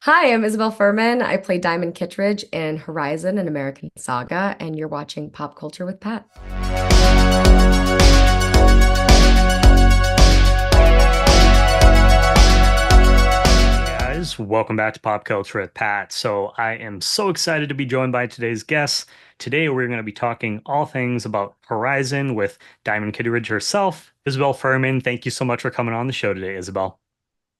Hi, I'm Isabelle Furhman. I play Diamond Kittredge in Horizon, an American Saga, and you're watching Pop Culture with Pat. Guys, welcome back to Pop Culture with Pat. So, I am so excited to be joined by today's guests. Today, we're going to be talking all things about Horizon with Diamond Kittredge herself, Isabelle Furhman. Thank you so much for coming on the show today, Isabelle.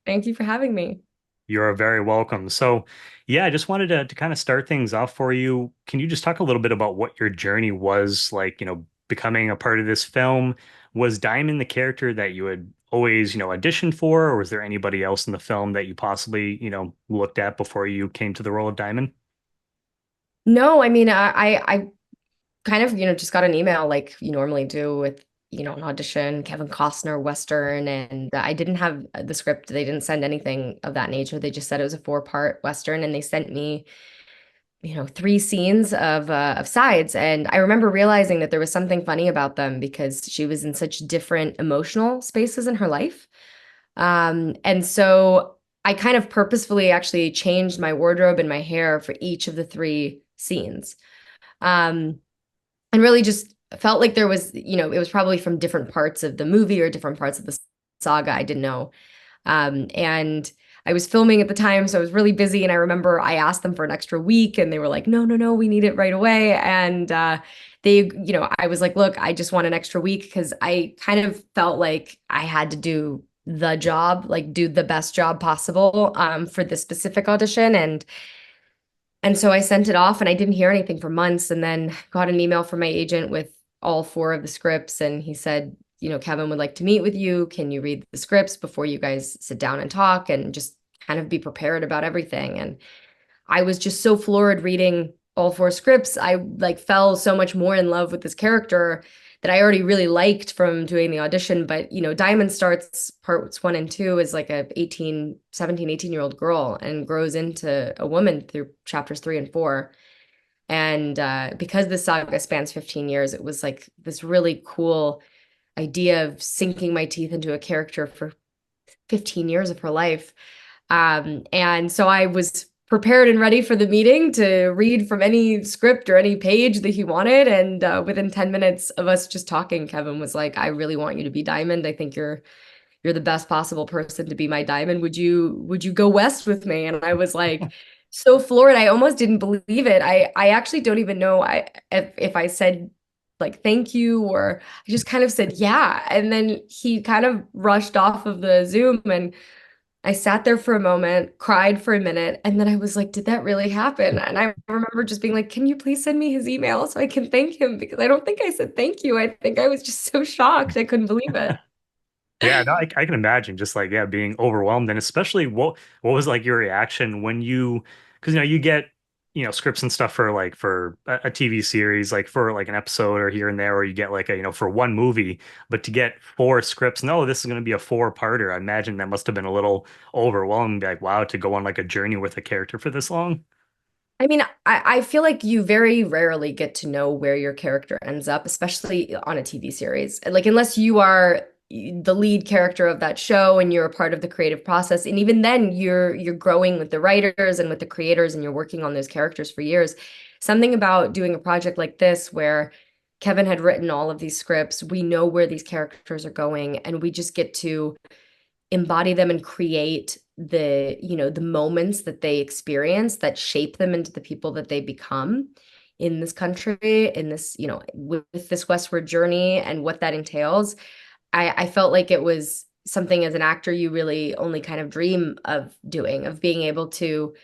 Thank you for having me. You're very welcome. So, yeah, I just wanted to kind of start things off for you. Can you just talk a little bit about what your journey was like, becoming a part of this film? Was Diamond the character that you had always, auditioned for, or was there anybody else in the film that you possibly, looked at before you came to the role of Diamond? No, I mean, I kind of, just got an email like you normally do with, an audition, Kevin Costner Western, and I didn't have the script. They didn't send anything of that nature. They just said it was a four-part Western, and they sent me, three scenes of sides. And I remember realizing that there was something funny about them because she was in such different emotional spaces in her life. And so I kind of purposefully actually changed my wardrobe and my hair for each of the three scenes. Um, and really just felt like there was, it was probably from different parts of the movie or different parts of the saga. I didn't know. And I was filming at the time, so I was really busy. And I remember I asked them for an extra week, and they were like, no, no, no, we need it right away. And I was like, look, I just want an extra week because I kind of felt like I had to do the job, like do the best job possible for this specific audition. And so I sent it off and I didn't hear anything for months and then got an email from my agent with all four of the scripts. And he said, Kevin would like to meet with you. Can you read the scripts before you guys sit down and talk and just kind of be prepared about everything? And I was just so floored reading all four scripts. I like fell so much more in love with this character that I already really liked from doing the audition. But, Diamond starts parts one and two as like a 18, 17, 18-year-old girl and grows into a woman through chapters three and four. And because the saga spans 15 years, it was like this really cool idea of sinking my teeth into a character for 15 years of her life. And so I was prepared and ready for the meeting to read from any script or any page that he wanted. And within 10 minutes of us just talking, Kevin was like, I really want you to be Diamond. I think you're the best possible person to be my Diamond. Would you go west with me? And I was like so floored. I almost didn't believe it. I actually don't even know if I said like thank you or I just kind of said yeah. And then he kind of rushed off of the Zoom and I sat there for a moment, cried for a minute, and then I was like, did that really happen? And I remember just being like, can you please send me his email so I can thank him? Because I don't think I said thank you. I think I was just so shocked. I couldn't believe it. Yeah, no, I can imagine just like yeah, being overwhelmed, and especially what was like your reaction when because you get scripts and stuff for like for a TV series, like for like an episode or here and there, or you get like a for one movie, but to get four scripts, no, this is going to be a four-parter. I imagine that must have been a little overwhelming, like wow, to go on like a journey with a character for this long. I mean, I feel like you very rarely get to know where your character ends up, especially on a TV series. Like, unless you are the lead character of that show and you're a part of the creative process. And even then, you're growing with the writers and with the creators and you're working on those characters for years. Something about doing a project like this where Kevin had written all of these scripts, we know where these characters are going, and we just get to embody them and create the moments that they experience that shape them into the people that they become in this country, in this, with this westward journey and what that entails. I felt like it was something as an actor you really only kind of dream of doing, of being able to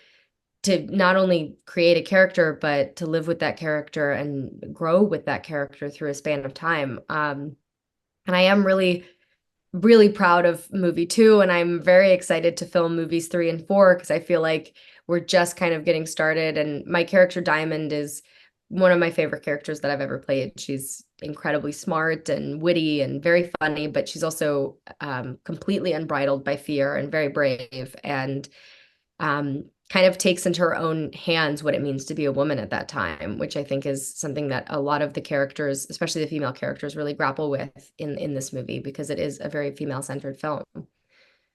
not only create a character, but to live with that character and grow with that character through a span of time. And I am really proud of movie two, and I'm very excited to film movies three and four because I feel like we're just kind of getting started. And my character Diamond is one of my favorite characters that I've ever played. She's incredibly smart and witty and very funny, but she's also completely unbridled by fear and very brave and kind of takes into her own hands what it means to be a woman at that time, which I think is something that a lot of the characters, especially the female characters, really grapple with in this movie because it is a very female-centered film.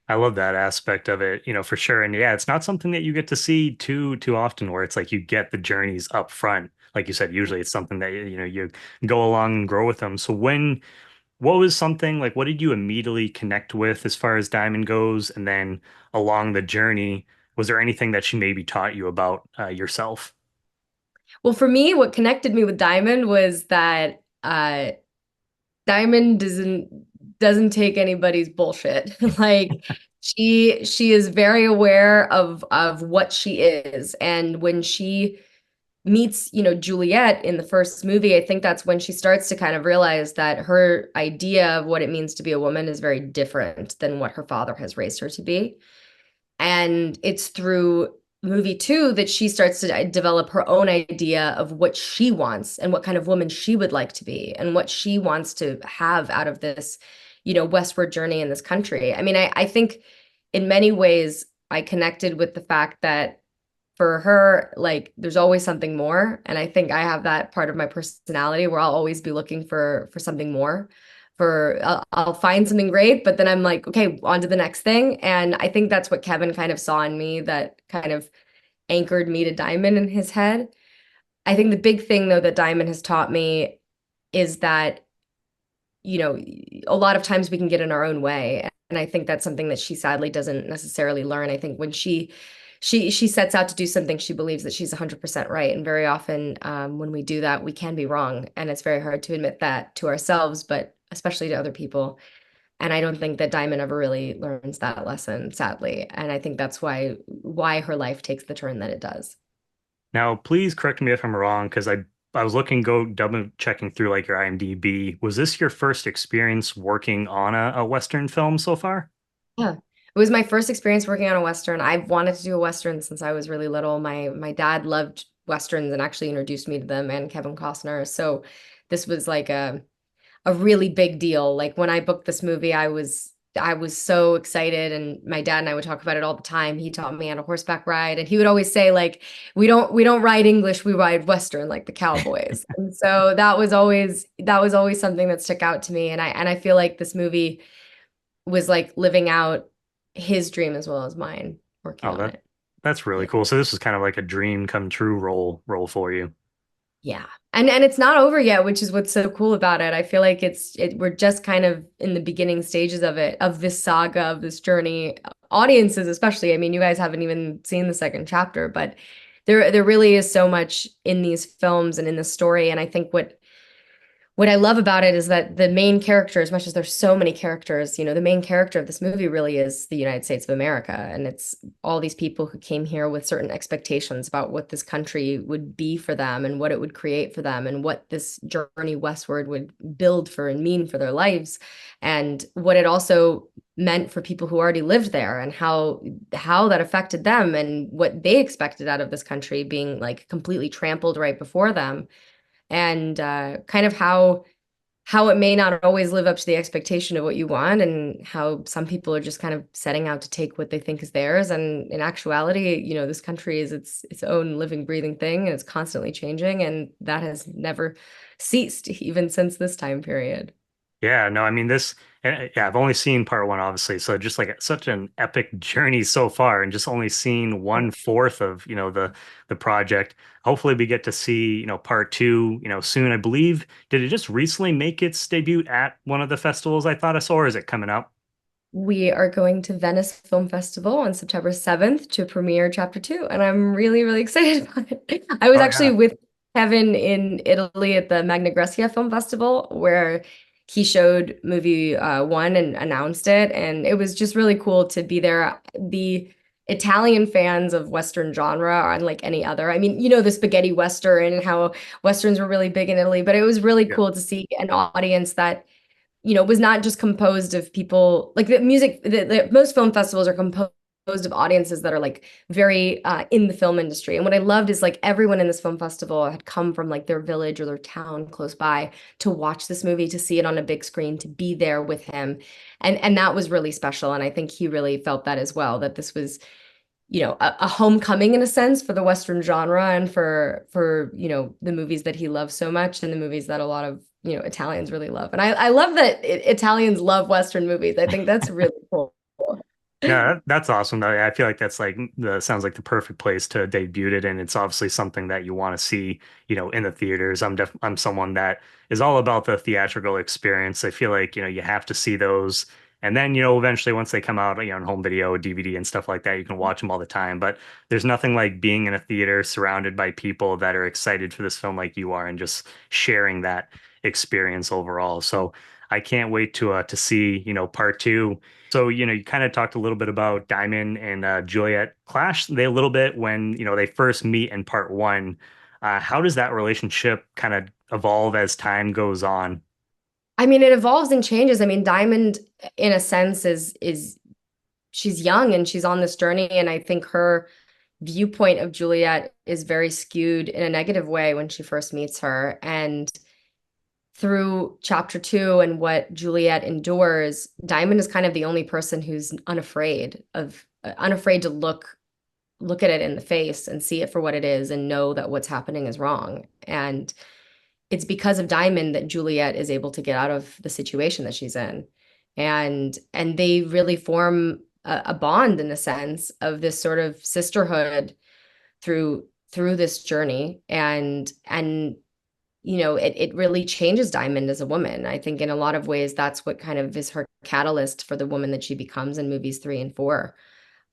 I love that aspect of it, for sure. And yeah, it's not something that you get to see too often where it's like you get the journeys up front. Like you said, usually it's something that you go along and grow with them. So what was something like what did you immediately connect with as far as Diamond goes? And then along the journey, was there anything that she maybe taught you about yourself? Well, for me, what connected me with Diamond was that Diamond doesn't take anybody's bullshit. Like she is very aware of what she is. And when she meets, Juliet in the first movie, I think that's when she starts to kind of realize that her idea of what it means to be a woman is very different than what her father has raised her to be. And it's through movie two that she starts to develop her own idea of what she wants and what kind of woman she would like to be and what she wants to have out of this, westward journey in this country. I mean, I think in many ways I connected with the fact that for her, like there's always something more. And I think I have that part of my personality where I'll always be looking for something more. I'll find something great, but then I'm like, okay, on to the next thing. And I think that's what Kevin kind of saw in me that kind of anchored me to Diamond in his head. I think the big thing though that Diamond has taught me is that, you know, a lot of times we can get in our own way. And I think that's something that she sadly doesn't necessarily learn. I think when she sets out to do something, she believes that she's 100% right. And very often, when we do that, we can be wrong. And it's very hard to admit that to ourselves, but especially to other people. And I don't think that Diamond ever really learns that lesson, sadly. And I think that's why her life takes the turn that it does. Now, please correct me if I'm wrong, because I was looking, go double checking through like your IMDb. Was this your first experience working on a Western film so far? Yeah. It was my first experience working on a Western. I've wanted to do a Western since I was really little. My dad loved Westerns and actually introduced me to them and Kevin Costner. So this was like a really big deal. Like when I booked this movie, I was so excited, and my dad and I would talk about it all the time. He taught me on a horseback ride, and he would always say like, we don't ride English, we ride Western like the cowboys. And so that was always something that stuck out to me. And I feel like this movie was like living out his dream as well as mine working Oh, on that it. that's really Yeah. cool. So this was kind of like a dream come true role for you. Yeah. And it's not over yet, which is what's so cool about it. I feel like we're just kind of in the beginning stages of it, of this saga, of this journey. Audiences especially. I mean, you guys haven't even seen the second chapter, but there really is so much in these films and in the story. And I think what I love about it is that the main character, as much as there's so many characters, the main character of this movie really is the United States of America. And it's all these people who came here with certain expectations about what this country would be for them and what it would create for them and what this journey westward would build for and mean for their lives. And what it also meant for people who already lived there and how that affected them and what they expected out of this country being like completely trampled right before them and kind of how it may not always live up to the expectation of what you want and how some people are just kind of setting out to take what they think is theirs and in actuality this country is its own living breathing thing and it's constantly changing and that has never ceased even since this time period. Yeah, no, I mean yeah, I've only seen part one, obviously. So just like such an epic journey so far, and just only seen one fourth of, the project. Hopefully we get to see, part two, soon. I believe, did it just recently make its debut at one of the festivals I thought I saw, or is it coming up? We are going to Venice Film Festival on September 7th to premiere chapter two, and I'm really, really excited about it. I was Oh actually yeah. with Kevin in Italy at the Magna Grecia Film Festival where he showed movie one and announced it, and it was just really cool to be there. The Italian fans of Western genre are unlike any other. I mean, the spaghetti Western and how Westerns were really big in Italy, but it was really Yeah. cool to see an audience that was not just composed of people like the music. Most film festivals are composed of audiences that are like very in the film industry. And what I loved is like everyone in this film festival had come from like their village or their town close by to watch this movie, to see it on a big screen, to be there with him. And that was really special. And I think he really felt that as well, that this was a homecoming in a sense for the Western genre and for the movies that he loves so much and the movies that a lot of Italians really love. And I love that Italians love Western movies. I think that's really cool. No, that's awesome. I feel like that's like the sounds like the perfect place to debut it, and it's obviously something that you want to see, in the theaters. I'm someone that is all about the theatrical experience. I feel like, you have to see those, and then, eventually once they come out, on home video, DVD, and stuff like that, you can watch them all the time. But there's nothing like being in a theater surrounded by people that are excited for this film like you are, and just sharing that experience overall. So I can't wait to see, part two. So, you kind of talked a little bit about Diamond and Juliet clash they a little bit when, they first meet in part one. How does that relationship kind of evolve as time goes on? I mean, it evolves and changes. I mean, Diamond, in a sense, is she's young and she's on this journey, and I think her viewpoint of Juliet is very skewed in a negative way when she first meets her. And through chapter two and what Juliet endures, Diamond is kind of the only person who's unafraid to look at it in the face and see it for what it is and know that what's happening is wrong. And it's because of Diamond that Juliet is able to get out of the situation that she's in. And they really form a bond in a sense of this sort of sisterhood through this journey. And it really changes Diamond as a woman. I think in a lot of ways that's what kind of is her catalyst for the woman that she becomes in movies three and four.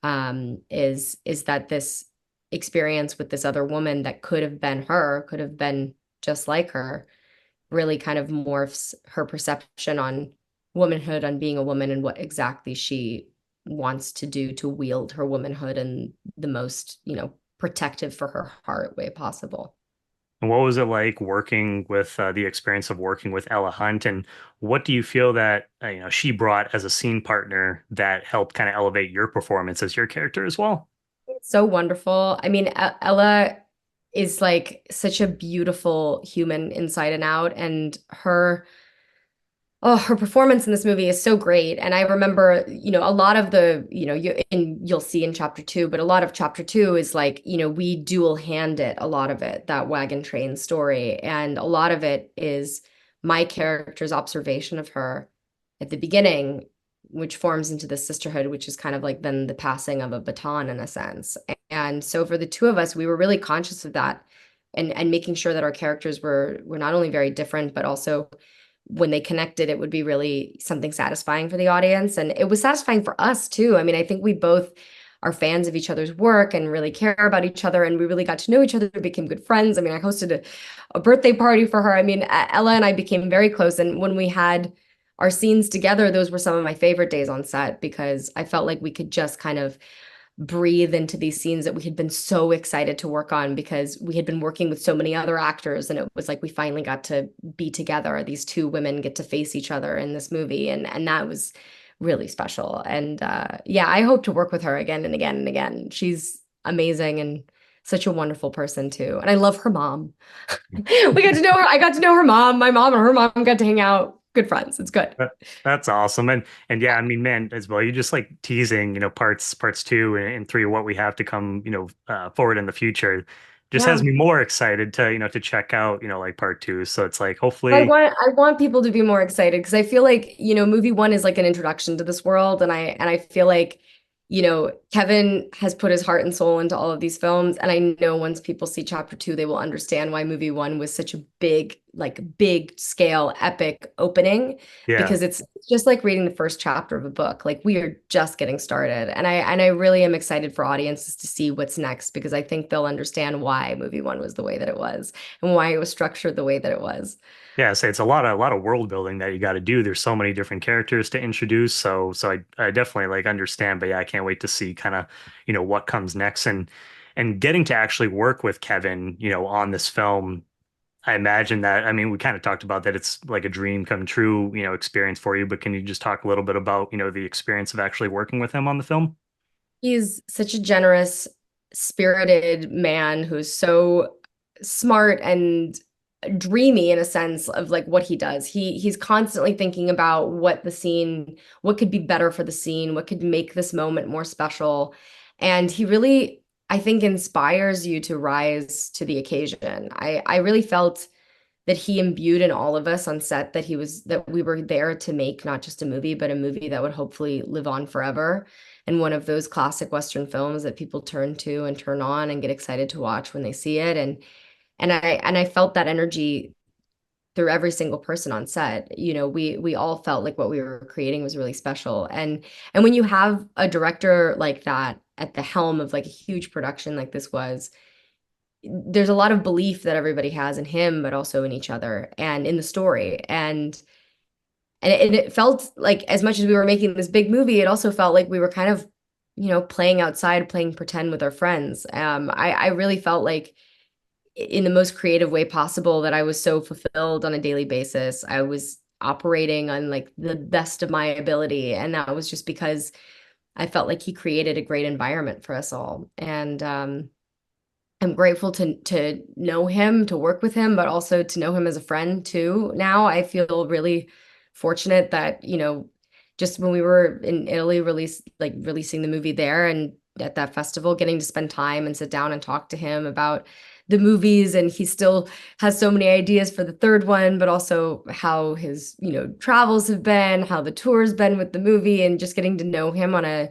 Is that this experience with this other woman that could have been her, could have been just like her, really kind of morphs her perception on womanhood, on being a woman, and what exactly she wants to do to wield her womanhood in the most, protective for her heart way possible. And what was it like working with the experience of working with Ella Hunt? And what do you feel that she brought as a scene partner that helped kind of elevate your performance as your character as well? So wonderful. I mean, Ella is like such a beautiful human inside and out, and her performance in this movie is so great. And I remember, a lot of the, you'll see in chapter two, but a lot of chapter two is like, we dual hand it, a lot of it, that wagon train story. And a lot of it is my character's observation of her at the beginning, which forms into the sisterhood, which is kind of like then the passing of a baton in a sense. And so for the two of us, we were really conscious of that, and making sure that our characters were not only very different, but also when they connected, it would be really something satisfying for the audience. And it was satisfying for us too. I mean, I think we both are fans of each other's work and really care about each other. And we really got to know each other, became good friends. I mean, I hosted a birthday party for her. I mean, Ella and I became very close. And when we had our scenes together, those were some of my favorite days on set because I felt like we could just kind of breathe into these scenes that we had been so excited to work on because we had been working with so many other actors, and it was like we finally got to be together. These two women get to face each other in this movie, and that was really special. And yeah, I hope to work with her again and again and again. She's amazing and such a wonderful person too. And I love her mom. We got to know her. I got to know her mom. My mom and her mom got to hang out. Good friends. It's good. That's awesome. And yeah, I mean, man, as well, you just like teasing, parts two and three, what we have to come, forward in the future. Just has Yeah. me more excited to, to check out, like part two. So it's like I hopefully, want I want people to be more excited because I feel like, movie one is like an introduction to this world, and I feel like, Kevin has put his heart and soul into all of these films, and I know once people see chapter two, they will understand why movie one was such a big scale epic opening yeah. because it's just like reading the first chapter of a book. Like we are just getting started, and I really am excited for audiences to see what's next because I think they'll understand why movie one was the way that it was and why it was structured the way that it was. Yeah, so it's a lot of world building that you got to do. There's so many different characters to introduce. So I definitely like understand, but yeah, I can't wait to see kind of, what comes next and getting to actually work with Kevin, on this film. I imagine that, I mean, we kind of talked about that it's like a dream come true, experience for you, but can you just talk a little bit about, the experience of actually working with him on the film? He's such a generous, spirited man who's so smart and dreamy in a sense of like what he does. He's constantly thinking about what could be better for the scene, what could make this moment more special. And he really, I think, inspires you to rise to the occasion. I really felt that he imbued in all of us on set, that we were there to make not just a movie, but a movie that would hopefully live on forever. And one of those classic Western films that people turn to and turn on and get excited to watch when they see it. And I felt that energy through every single person on set. We all felt like what we were creating was really special. And when you have a director like that at the helm of like a huge production like this was, there's a lot of belief that everybody has in him, but also in each other and in the story. And it felt like as much as we were making this big movie, it also felt like we were kind of, playing outside, playing pretend with our friends. I really felt like in the most creative way possible that I was so fulfilled on a daily basis. I was operating on like the best of my ability. And that was just because I felt like he created a great environment for us all. And I'm grateful to know him, to work with him, but also to know him as a friend too. Now I feel really fortunate that, just when we were in Italy releasing the movie there and at that festival, getting to spend time and sit down and talk to him about the movies. And he still has so many ideas for the third one, but also how his, travels have been, how the tour's been with the movie, and just getting to know him on a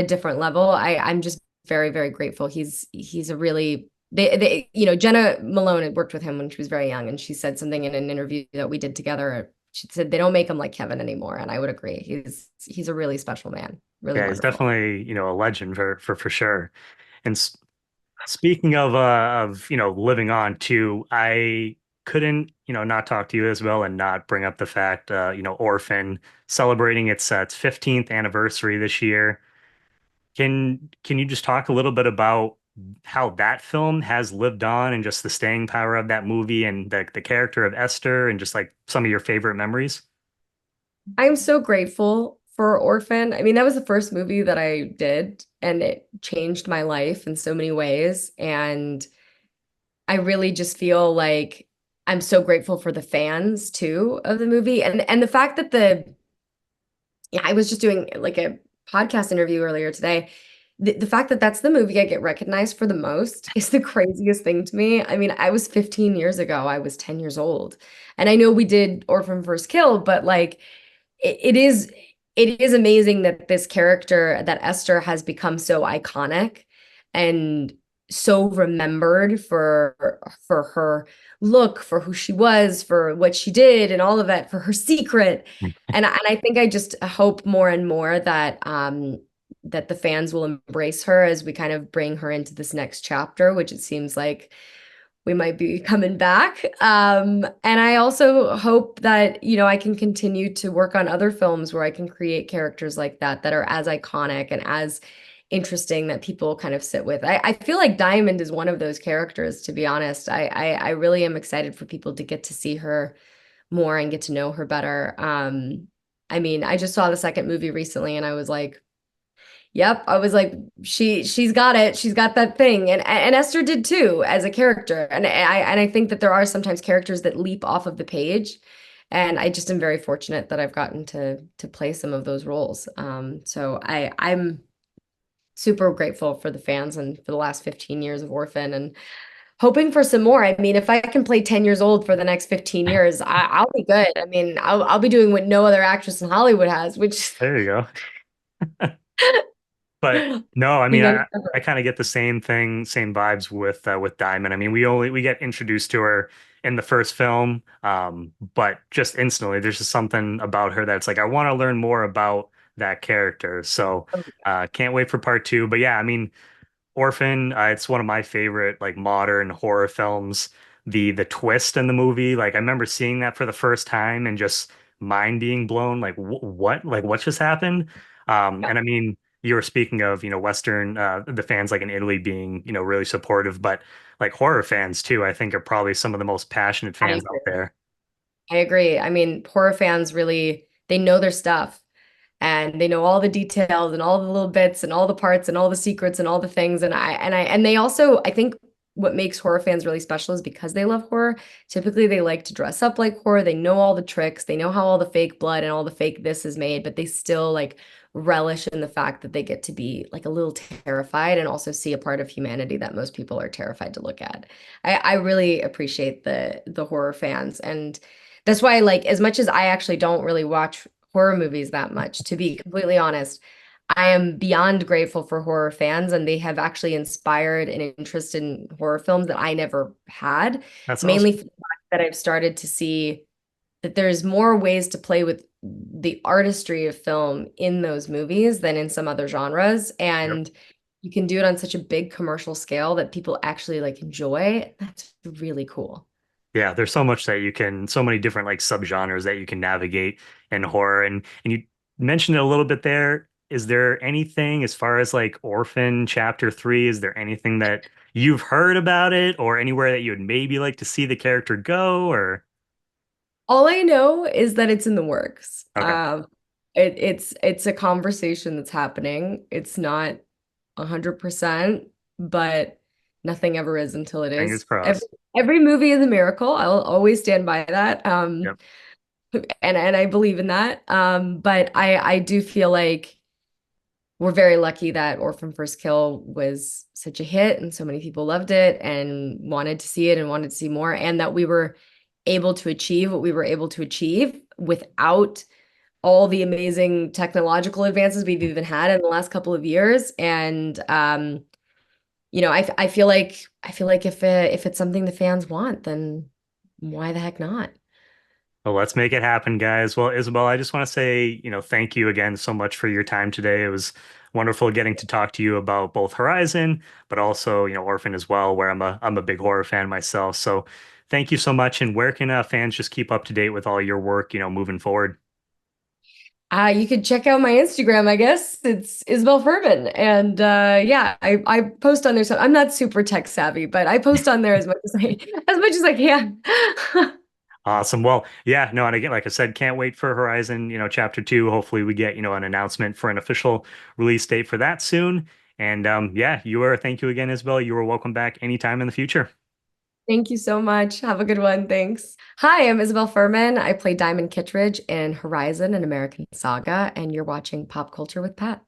different level. I'm just very, very grateful. He's a really Jenna Malone had worked with him when she was very young, and she said something in an interview that we did together. She said they don't make him like Kevin anymore, and I would agree. He's a really special man, really Yeah, he's wonderful. definitely, a legend for sure. And speaking of, living on too, I couldn't, not talk to you as well and not bring up the fact, Orphan celebrating its 15th anniversary this year. Can you just talk a little bit about how that film has lived on and just the staying power of that movie and the character of Esther and just like some of your favorite memories? I'm so grateful for Orphan. I mean, that was the first movie that I did, and it changed my life in so many ways. And I really just feel like I'm so grateful for the fans too of the movie. And the fact that I was just doing like a podcast interview earlier today. The fact that that's the movie I get recognized for the most is the craziest thing to me. I mean, I was 15 years ago, I was 10 years old. And I know we did Orphan First Kill, but like it is amazing that this character, that Esther, has become so iconic and so remembered for her look, for who she was, for what she did, and all of that, for her secret. And I think I just hope more and more that the fans will embrace her as we kind of bring her into this next chapter, which it seems like we might be coming back. And I also hope that, I can continue to work on other films where I can create characters like that are as iconic and as interesting that people kind of sit with. I feel like Diamond is one of those characters, to be honest. I really am excited for people to get to see her more and get to know her better. I mean, I just saw the second movie recently and I was like, yep, I was like, she's got it. She's got that thing. And Esther did too as a character. And I think that there are sometimes characters that leap off of the page. And I just am very fortunate that I've gotten to play some of those roles. So I'm super grateful for the fans and for the last 15 years of Orphan and hoping for some more. I mean, if I can play 10 years old for the next 15 years, I'll be good. I mean, I'll be doing what no other actress in Hollywood has, which There you go. But no, I be mean, young I forever. kind of get the same thing, same vibes with Diamond. I mean, we get introduced to her in the first film, but just instantly, there's just something about her that's like I want to learn more about that character. So, can't wait for part two. But yeah, I mean, Orphan, it's one of my favorite like modern horror films. The twist in the movie, like I remember seeing that for the first time and just mind being blown. Like what? Like what just happened? Yeah, And I mean, you were speaking of Western the fans like in Italy being really supportive, but like horror fans too. I think are probably some of the most passionate I fans out agree. there. I agree. I mean, horror fans really, they know their stuff and they know all the details and all the little bits and all the parts and all the secrets and all the things. And they also, I think what makes horror fans really special is because they love horror. Typically, they like to dress up like horror. They know all the tricks. They know how all the fake blood and all the fake this is made, but they still like relish in the fact that they get to be like a little terrified and also see a part of humanity that most people are terrified to look at. I really appreciate the horror fans, and that's why, like, as much as I actually don't really watch horror movies that much, to be completely honest, I am beyond grateful for horror fans, and they have actually inspired an interest in horror films that I never had, That's mainly awesome. for the fact that I've started to see that there's more ways to play with the artistry of film in those movies than in some other genres. Yep. And you can do it on such a big commercial scale that people actually like enjoy. That's really cool. Yeah, there's so much that you can, so many different like subgenres that you can navigate in horror. And you mentioned it a little bit there. Is there anything as far as like Orphan Chapter 3, is there anything that you've heard about it or anywhere that you would maybe like to see the character go or All I know is that it's in the works. okay, It's a conversation that's happening. It's not 100%, but nothing ever is until it fingers is. crossed. Every movie is a miracle. I'll always stand by that. Yep. And I believe in that. But I do feel like we're very lucky that Orphan First Kill was such a hit and so many people loved it and wanted to see it and wanted to see more, and that we were able to achieve what we were able to achieve without all the amazing technological advances we've even had in the last couple of years. And I feel like if it's something the fans want, then why the heck not? Well, let's make it happen, guys. Well, Isabel, I just want to say, thank you again so much for your time today. It was wonderful getting to talk to you about both Horizon, but also, Orphan as well, where I'm a big horror fan myself. So thank you so much. And where can fans just keep up to date with all your work, moving forward? You could check out my Instagram, I guess. It's Isabelle Furhman. And yeah, I post on there. So I'm not super tech savvy, but I post on there as much as as much as I can. Awesome. Well, yeah, no, and again, like I said, can't wait for Horizon, Chapter 2. Hopefully we get, an announcement for an official release date for that soon. And yeah, thank you again, Isabel. You are welcome back anytime in the future. Thank you so much. Have a good one. Thanks. Hi, I'm Isabelle Furman. I play Diamond Kittredge in Horizon, an American Saga, and you're watching Pop Culture with Pat.